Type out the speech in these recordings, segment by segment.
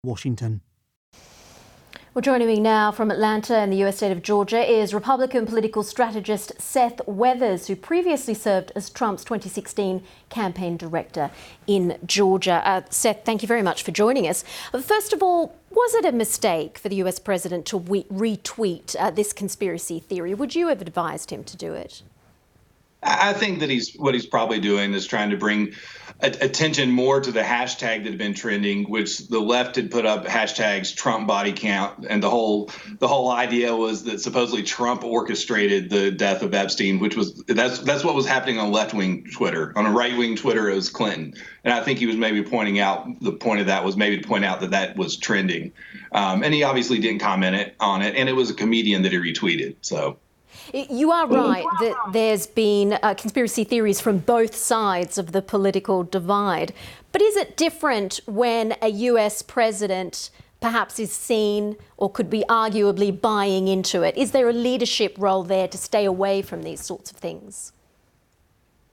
Washington. Well, joining me now from Atlanta in the US state of Georgia is Republican political strategist Seth Weathers, who previously served as Trump's 2016 campaign director in Georgia. Seth, thank you very much for joining us. First of all, was it a mistake for the US president to retweet this conspiracy theory? Would you have advised him to do it? I think that what he's probably doing is trying to bring attention more to the hashtag that had been trending, which the left had put up hashtags Trump body count, and the whole idea was that supposedly Trump orchestrated the death of Epstein, which was that's what was happening on left wing Twitter. On a right wing Twitter, it was Clinton, and I think he was maybe pointing out the point of that was maybe to point out that was trending, and he obviously didn't comment on it, and it was a comedian that he retweeted. So. You are right that there's been conspiracy theories from both sides of the political divide. But is it different when a US president perhaps is seen or could be arguably buying into it? Is there a leadership role there to stay away from these sorts of things?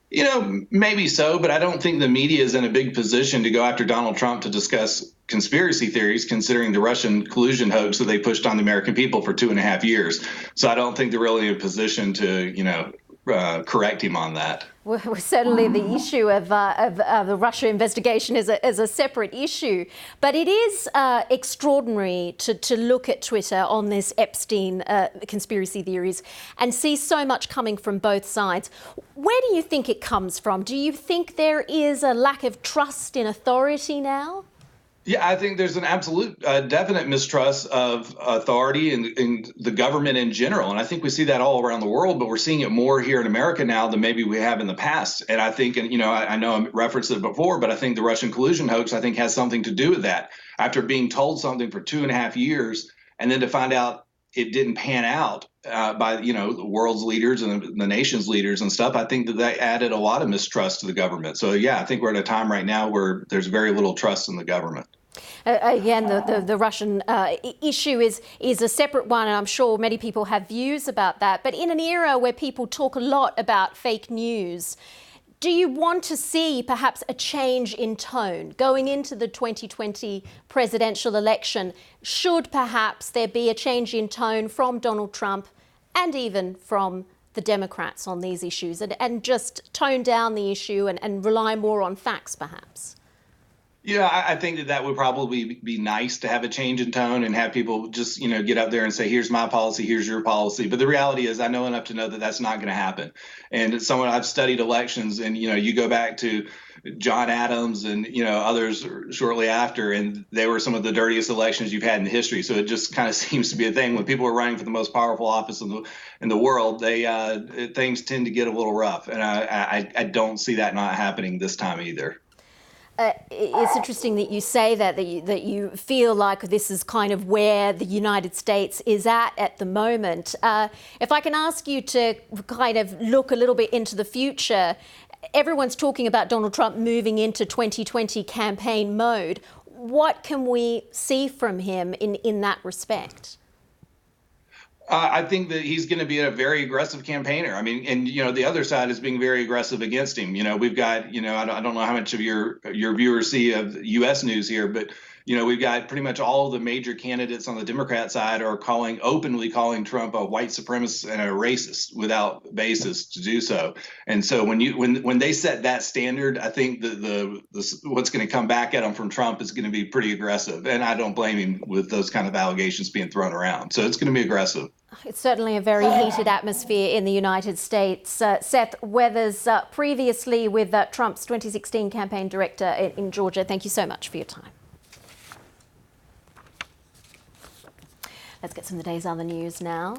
You know, maybe so, but I don't think the media is in a big position to go after Donald Trump to discuss conspiracy theories, considering the Russian collusion hoax that they pushed on the American people for 2.5 years. So I don't think they're really in a position to, correct him on that. Well, certainly the issue of the Russia investigation is a separate issue. But it is extraordinary to look at Twitter on this Epstein conspiracy theories and see so much coming from both sides. Where do you think it comes from? Do you think there is a lack of trust in authority now? Yeah, I think there's an absolute definite mistrust of authority and the government in general. And I think we see that all around the world, but we're seeing it more here in America now than maybe we have in the past. And I think, I know I referenced it before, but I think the Russian collusion hoax, I think, has something to do with that. After being told something for 2.5 years and then to find out it didn't pan out by, the world's leaders and the nation's leaders and stuff, I think that added a lot of mistrust to the government. So, yeah, I think we're at a time right now where there's very little trust in the government. Again, the Russian issue is a separate one, and I'm sure many people have views about that. But in an era where people talk a lot about fake news, do you want to see perhaps a change in tone going into the 2020 presidential election? Should perhaps there be a change in tone from Donald Trump and even from the Democrats on these issues and just tone down the issue and rely more on facts perhaps? Yeah, I think that would probably be nice to have a change in tone and have people just, get up there and say, here's my policy, here's your policy. But the reality is I know enough to know that that's not going to happen. And as someone I've studied elections and, you go back to John Adams and, others shortly after, and they were some of the dirtiest elections you've had in history. So it just kind of seems to be a thing when people are running for the most powerful office in the world, things tend to get a little rough. And I don't see that not happening this time either. It's interesting that you say that you feel like this is kind of where the United States is at the moment. If I can ask you to kind of look a little bit into the future, everyone's talking about Donald Trump moving into 2020 campaign mode. What can we see from him in that respect? I think that he's going to be a very aggressive campaigner. I mean, and, the other side is being very aggressive against him. We've got, I don't know how much of your viewers see of U.S. news here, but, we've got pretty much all of the major candidates on the Democrat side are openly calling Trump a white supremacist and a racist without basis to do so. And so when they set that standard, I think what's going to come back at them from Trump is going to be pretty aggressive. And I don't blame him with those kind of allegations being thrown around. So it's going to be aggressive. It's certainly a very heated atmosphere in the United States. Seth Weathers, previously with Trump's 2016 campaign director in Georgia. Thank you so much for your time. Let's get some of the day's other news now.